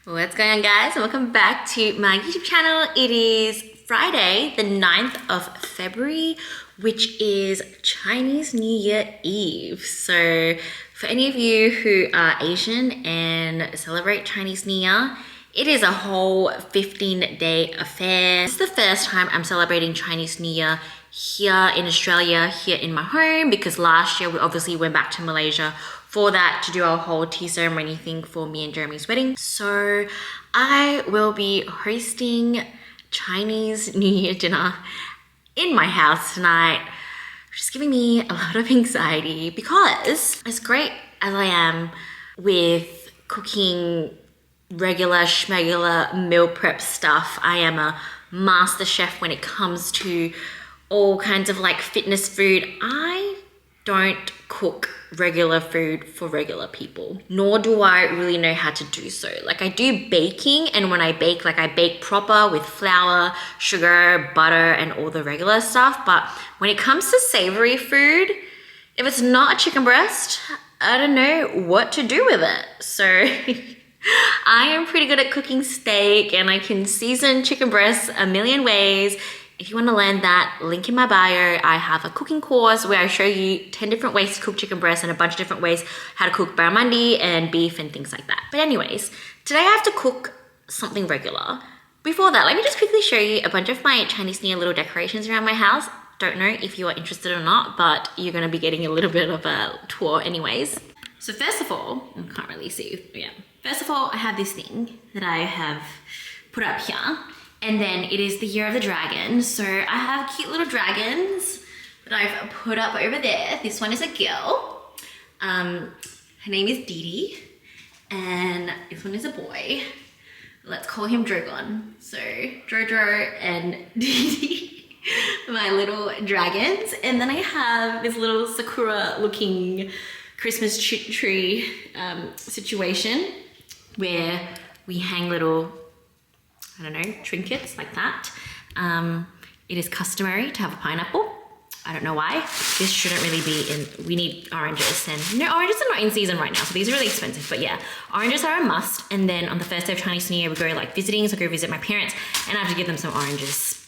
What's going on, guys, and welcome back to my YouTube channel. It is Friday the 9th of February, which is Chinese New Year Eve. So for any of you who are Asian and celebrate Chinese New Year, it is a whole 15-day affair. This is the first time I'm celebrating Chinese New Year here in Australia, here in my home, because last year we obviously went back to Malaysia for that to do our whole tea ceremony thing for me and Jeremy's wedding. So I will be hosting Chinese New Year dinner in my house tonight, which is giving me a lot of anxiety because as great as I am with cooking regular schmegular meal prep stuff, I am a master chef when it comes to all kinds of like fitness food. I don't cook regular food for regular people, nor do I really know how to do so. Like, I do baking, and when I bake, like, I bake proper with flour, sugar, butter, and all the regular stuff. But when it comes to savory food, if it's not a chicken breast, I don't know what to do with it. So I am pretty good at cooking steak, and I can season chicken breasts a million ways. If you want to learn that, link in my bio. I have a cooking course where I show you 10 different ways to cook chicken breast and a bunch of different ways how to cook barramundi and beef and things like that. But anyways, today I have to cook something regular. Before that, let me just quickly show you a bunch of my Chinese New Year little decorations around my house. Don't know if you are interested or not, but you're going to be getting a little bit of a tour anyways. So first of all, I can't really see. Yeah. First of all, I have this thing that I have put up here. And then it is the Year of the Dragon. So I have cute little dragons that I've put up over there. This one is a girl. Her name is Dee Dee. And this one is a boy. Let's call him Drogon. So Jojo and Dee Dee, my little dragons. And then I have this little Sakura looking Christmas tree situation where we hang little, I don't know, trinkets like that. It is customary to have a pineapple. I don't know why. This shouldn't really be in, we need oranges, and no, oranges are not in season right now, so these are really expensive, but yeah, oranges are a must. And then on the first day of Chinese New Year, we go like visiting, so I go visit my parents, and I have to give them some oranges.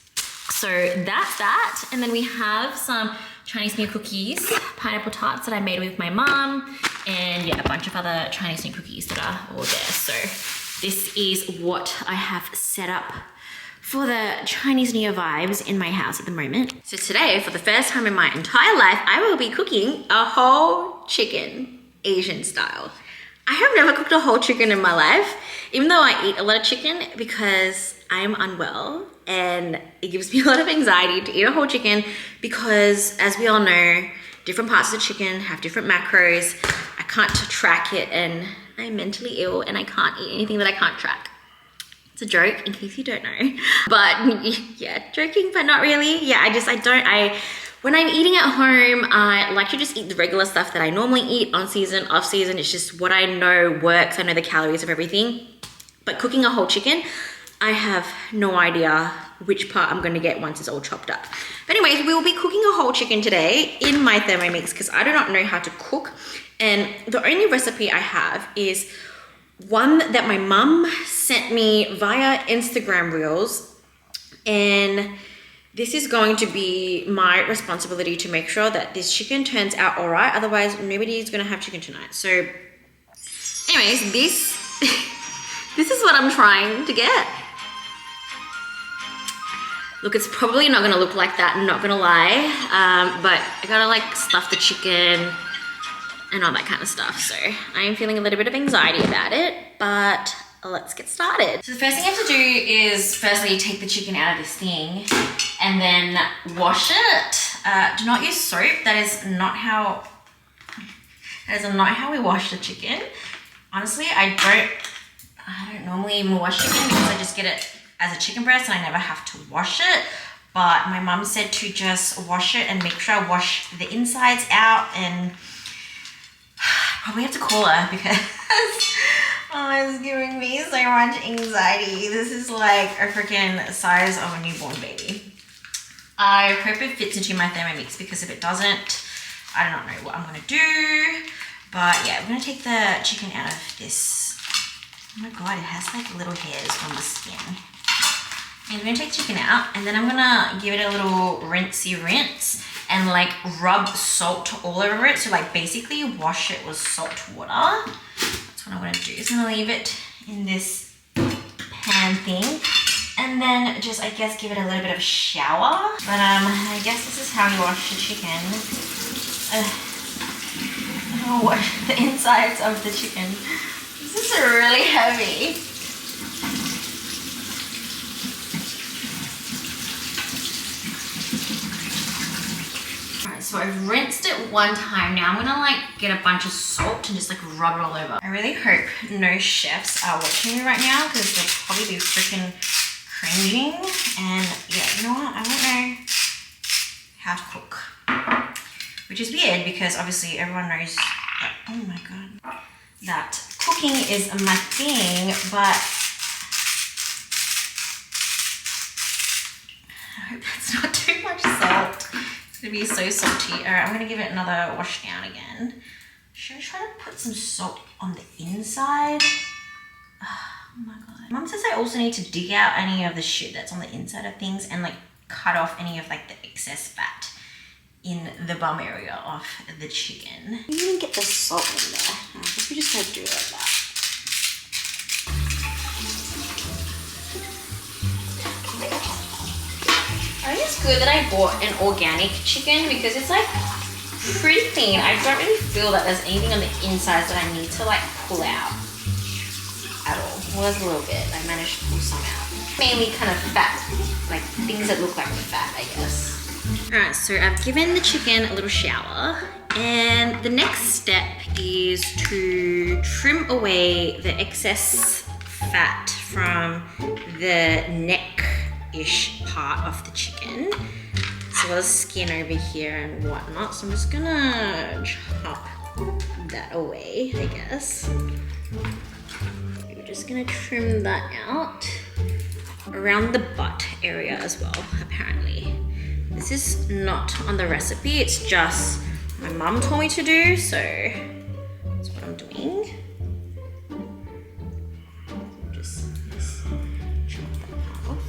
So that's that. And then we have some Chinese New Year cookies, pineapple tarts that I made with my mom, and yeah, a bunch of other Chinese New Year cookies that are all there. So this is what I have set up for the Chinese New Year vibes in my house at the moment. So today, for the first time in my entire life, I will be cooking a whole chicken, Asian style. I have never cooked a whole chicken in my life, even though I eat a lot of chicken because I am unwell and it gives me a lot of anxiety to eat a whole chicken because, as we all know, different parts of the chicken have different macros. I can't track it, and I'm mentally ill and I can't eat anything that I can't track. It's a joke in case you don't know, but yeah, joking, but not really. Yeah, when I'm eating at home, I like to just eat the regular stuff that I normally eat on season, off season. It's just what I know works. I know the calories of everything, but cooking a whole chicken, I have no idea which part I'm gonna get once it's all chopped up. But anyways, we will be cooking a whole chicken today in my Thermomix because I do not know how to cook. And the only recipe I have is one that my mum sent me via Instagram Reels. And this is going to be my responsibility to make sure that this chicken turns out all right. Otherwise, nobody's gonna have chicken tonight. So anyways, this is what I'm trying to get. Look, it's probably not gonna look like that, I'm not gonna lie. But I gotta like stuff the chicken and all that kind of stuff. So I am feeling a little bit of anxiety about it, but let's get started. So the first thing you have to do is firstly take the chicken out of this thing and then wash it. Do not use soap. That is not how we wash the chicken. Honestly, I don't normally even wash chicken because I just get it as a chicken breast and I never have to wash it. But my mum said to just wash it and make sure I wash the insides out, and probably have to call her because it's giving me so much anxiety. This is like a freaking size of a newborn baby. I hope it fits into my Thermomix because if it doesn't, I do not know what I'm gonna do. But yeah, we're gonna take the chicken out of this Oh my god, it has like little hairs on the skin. And I'm gonna take the chicken out and then I'm gonna give it a little rinsey rinse and like rub salt all over it. So like basically wash it with salt water. That's what I'm gonna do. So I'm gonna leave it in this pan thing and then just, I guess, give it a little bit of a shower. But I guess this is how you wash the chicken. Wash the insides of the chicken. This is really heavy. Alright, so I've rinsed it one time. Now I'm gonna like get a bunch of salt and just like rub it all over. I really hope no chefs are watching me right now because they'll probably be freaking cringing. And yeah, you know what? I won't know how to cook. Which is weird because obviously everyone knows that, oh my god, that cooking is my thing, but I hope that's not too much salt. It's gonna be so salty. All right, I'm gonna give it another wash down again. Should I try to put some salt on the inside? Oh my god. Mom says I also need to dig out any of the shit that's on the inside of things and like cut off any of like the excess fat in the bum area of the chicken. You didn't get the salt in there. I guess we just gotta do it like that. I think it's good that I bought an organic chicken because it's like pretty clean. I don't really feel that there's anything on the insides that I need to like pull out at all. Well, there's a little bit. I managed to pull some out. Mainly kind of fat, like things that look like fat, I guess. Alright, so I've given the chicken a little shower and the next step is to trim away the excess fat from the neck-ish part of the chicken, as well as skin over here and whatnot. So I'm just gonna chop that away, I guess. We're just gonna trim that out around the butt area as well, apparently. This is not on the recipe, it's just my mum told me to do, so that's what I'm doing. Just chop that off.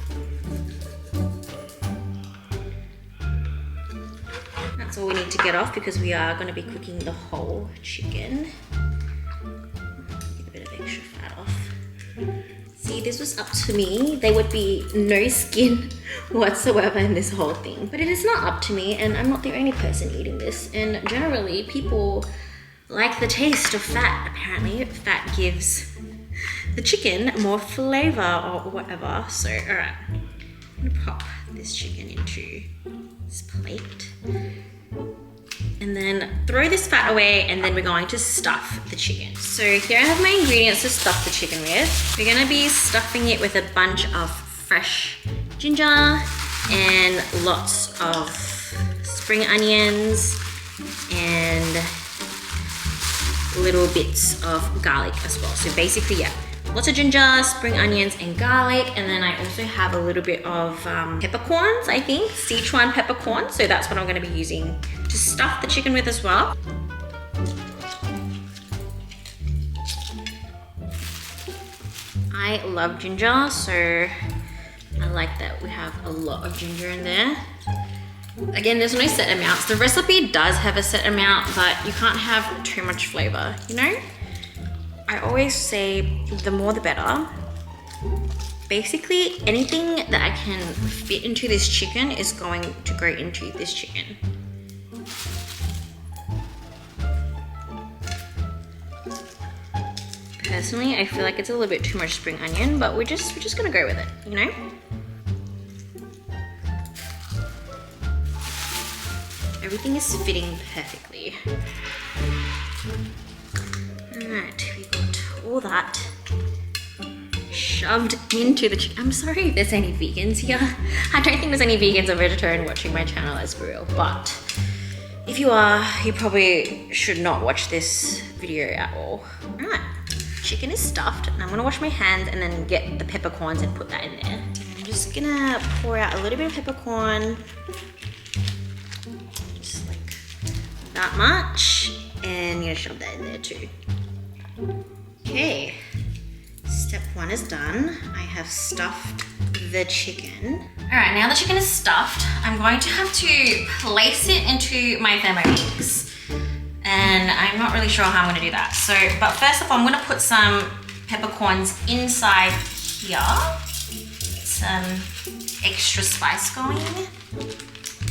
That's all we need to get off because we are going to be cooking the whole chicken. Get a bit of extra fat off. See, this was up to me. There would be no skin whatsoever in this whole thing. But it is not up to me and I'm not the only person eating this. And generally people like the taste of fat. Apparently fat gives the chicken more flavor or whatever. So, all right, I'm gonna pop this chicken into this plate. And then throw this fat away and then we're going to stuff the chicken. So here I have my ingredients to stuff the chicken with. We're gonna be stuffing it with a bunch of fresh ginger and lots of spring onions and little bits of garlic as well. So basically, yeah, lots of ginger, spring onions, and garlic. And then I also have a little bit of peppercorns, I think, Sichuan peppercorns. So that's what I'm gonna be using to stuff the chicken with as well. I love ginger, so I like that we have a lot of ginger in there. Again, there's no set amounts. The recipe does have a set amount, but you can't have too much flavor, you know? I always say the more the better. Basically, anything that I can fit into this chicken is going to go into this chicken. Personally, I feel like it's a little bit too much spring onion, but we're just gonna go with it, you know? Everything is fitting perfectly. Alright, we got all that shoved into the chicken. I'm sorry if there's any vegans here. I don't think there's any vegans or vegetarian watching my channel, as for real, but if you are, you probably should not watch this video at all. Alright, chicken is stuffed and I'm gonna wash my hands and then get the peppercorns and put that in there. I'm just gonna pour out a little bit of peppercorn. Just like that much. And I'm gonna shove that in there too. Okay, Step 1 is done. I have stuffed the chicken. All right, now the chicken is stuffed, I'm going to have to place it into my Thermomix. And I'm not really sure how I'm gonna do that. So, but first of all, I'm gonna put some peppercorns inside here. Some extra spice going.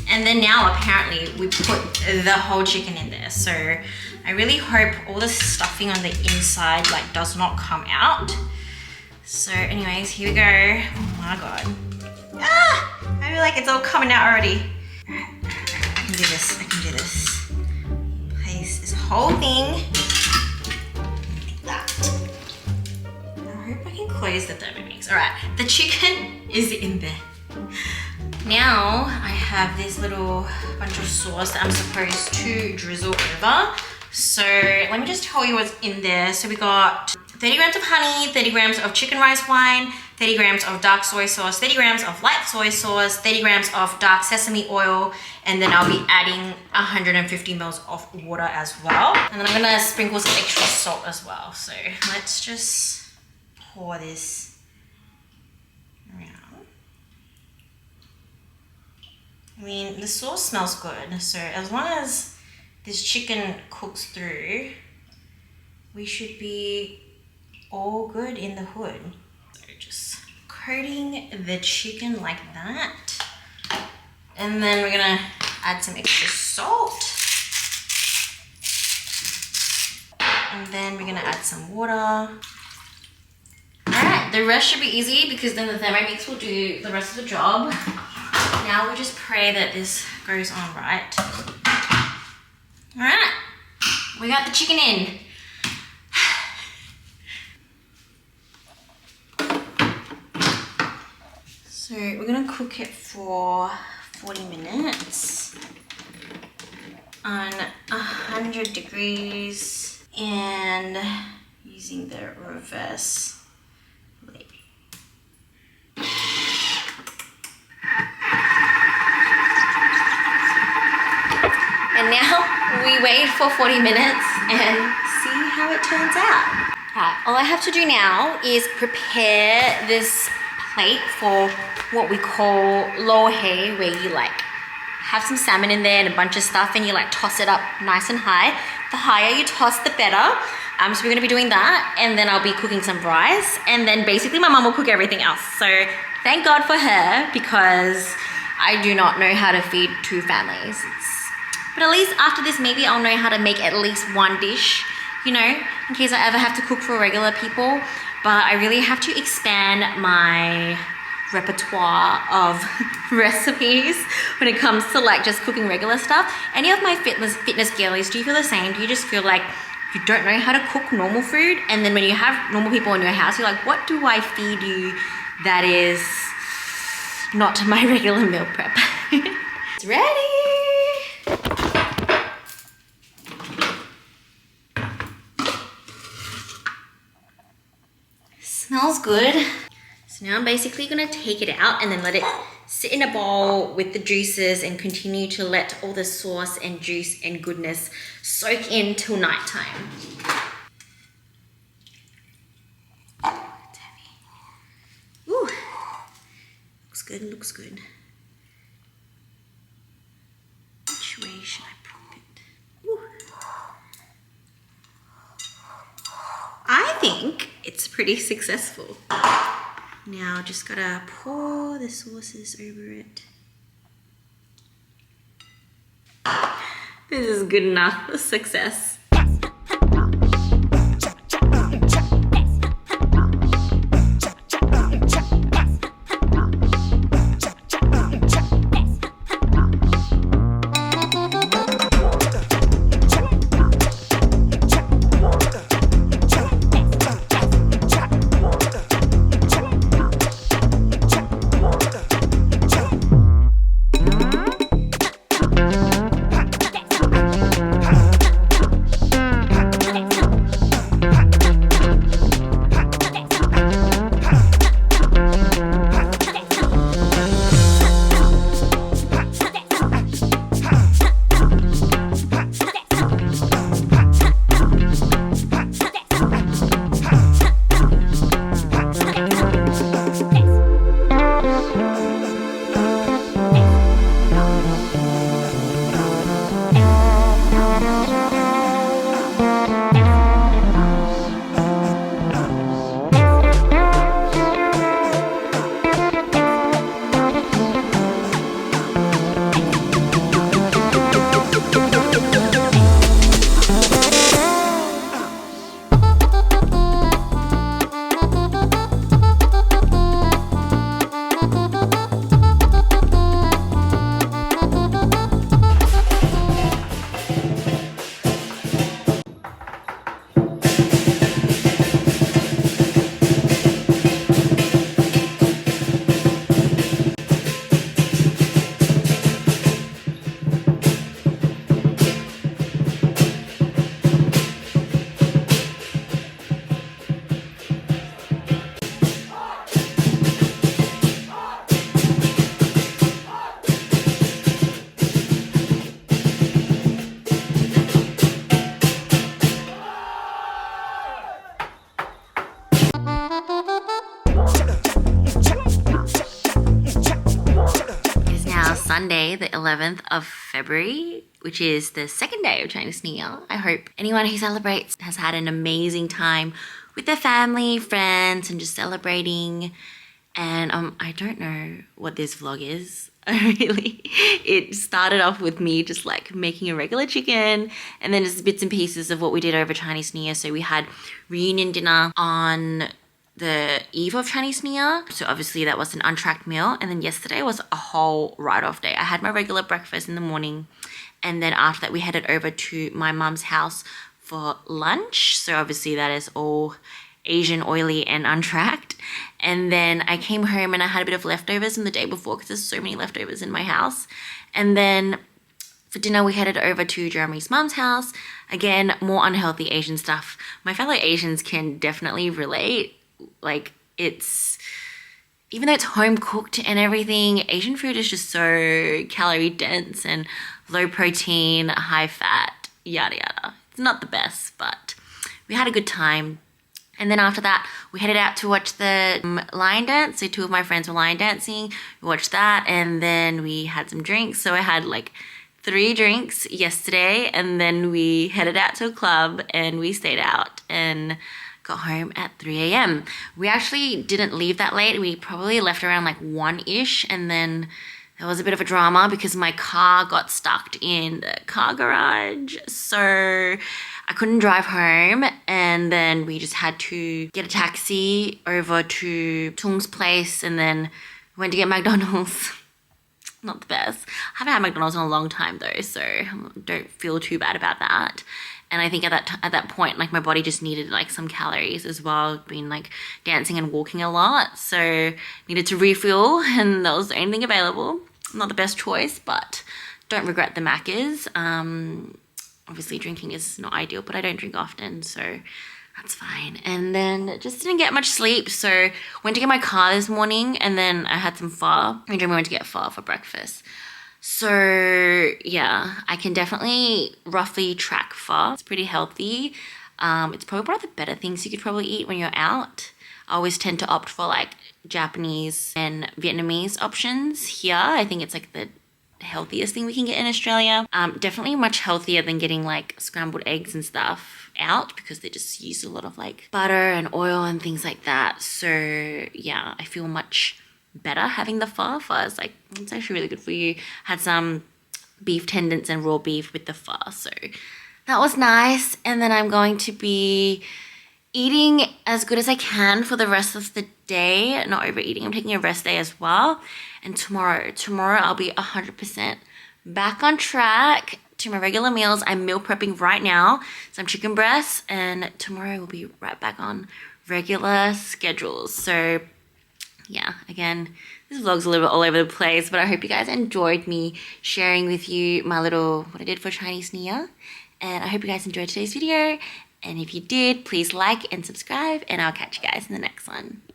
And then now apparently we put the whole chicken in there. So I really hope all the stuffing on the inside like does not come out. So anyways, here we go. Oh my God. Ah, I feel like it's all coming out already. All right, I can do this, I can do this. Place this whole thing like that. I hope I can close the Thermomix. All right, the chicken is in there. Now I have this little bunch of sauce that I'm supposed to drizzle over. So let me just tell you what's in there. So we got 30 grams of honey, 30 grams of chicken rice wine, 30 grams of dark soy sauce, 30 grams of light soy sauce, 30 grams of dark sesame oil, and then I'll be adding 150 mils of water as well. And then I'm gonna sprinkle some extra salt as well. So let's just pour this around. I mean, the sauce smells good, so as long as this chicken cooks through, we should be all good in the hood. So just coating the chicken like that. And then we're gonna add some extra salt. And then we're gonna add some water. All right, the rest should be easy because then the Thermomix will do the rest of the job. Now we just pray that this goes on right. All right, we got the chicken in. So we're gonna cook it for 40 minutes on 100 degrees and using the reverse lid. And now we wait for 40 minutes and see how it turns out. All I have to do now is prepare this plate for what we call lo hei, where you like have some salmon in there and a bunch of stuff and you like toss it up nice and high. The higher you toss, the better. So we're gonna be doing that, and then I'll be cooking some rice, and then basically my mom will cook everything else. So thank God for her, because I do not know how to feed 2 families. But at least after this, maybe I'll know how to make at least one dish, you know, in case I ever have to cook for regular people. But I really have to expand my repertoire of recipes when it comes to like just cooking regular stuff. Any of my fitness girlies, do you feel the same? Do you just feel like you don't know how to cook normal food? And then when you have normal people in your house, you're like, what do I feed you that is not my regular meal prep? It's ready. Smells good. So now I'm basically gonna take it out and then let it sit in a bowl with the juices and continue to let all the sauce and juice and goodness soak in till nighttime. It's heavy. Ooh, looks good, looks good. Which way should I prop it? Ooh. I think it's pretty successful. Now just gotta pour the sauces over it. This is good enough. Success. Sunday, the 11th of February, which is the second day of Chinese New Year. I hope anyone who celebrates has had an amazing time with their family, friends, and just celebrating. And I don't know what this vlog is. It started off with me just like making a regular chicken, and then just bits and pieces of what we did over Chinese New Year. So we had reunion dinner on the eve of Chinese New Year. So obviously that was an untracked meal. And then yesterday was a whole write-off day. I had my regular breakfast in the morning, and then after that we headed over to my mum's house for lunch. So obviously that is all Asian, oily, and untracked. And then I came home and I had a bit of leftovers from the day before because there's so many leftovers in my house. And then for dinner we headed over to Jeremy's mum's house. Again, more unhealthy Asian stuff. My fellow Asians can definitely relate. Like, it's, even though it's home cooked and everything, Asian food is just so calorie dense and low protein, high fat, yada yada. It's not the best, but we had a good time. And then after that, we headed out to watch the lion dance. So 2 of my friends were lion dancing. We watched that, and then we had some drinks. So I had like 3 drinks yesterday, and then we headed out to a club and we stayed out and got home at 3 a.m. We actually didn't leave that late. We probably left around like 1-ish, and then there was a bit of a drama because my car got stuck in the car garage. So I couldn't drive home, and then we just had to get a taxi over to Tung's place, and then went to get McDonald's. Not the best. I haven't had McDonald's in a long time though, so don't feel too bad about that. And I think at that point, like, my body just needed like some calories as well, being like dancing and walking a lot, so needed to refuel, and that was the only thing available. Not the best choice, but don't regret the Maccas. Obviously drinking is not ideal, but I don't drink often, so that's fine. And then just didn't get much sleep, so went to get my car this morning, and then I had some pho. Me and Jeremy went to get pho for breakfast. So yeah, I can definitely roughly track pho. It's pretty healthy. It's probably one of the better things you could probably eat when you're out. I always tend to opt for like Japanese and Vietnamese options here. I think it's like the healthiest thing we can get in Australia. Definitely much healthier than getting like scrambled eggs and stuff out, because they just use a lot of like butter and oil and things like that. So yeah, I feel much better having the pho. Pho is like, it's actually really good for you. Had some beef tendons and raw beef with the pho, so that was nice. And then I'm going to be eating as good as I can for the rest of the day, not overeating. I'm taking a rest day as well. And tomorrow I'll be 100% back on track to my regular meals. I'm meal prepping right now, some chicken breasts, and tomorrow we'll be right back on regular schedules. So yeah, again, this vlog's a little bit all over the place, but I hope you guys enjoyed me sharing with you my little, what I did for Chinese New Year. And I hope you guys enjoyed today's video. And if you did, please like and subscribe, and I'll catch you guys in the next one.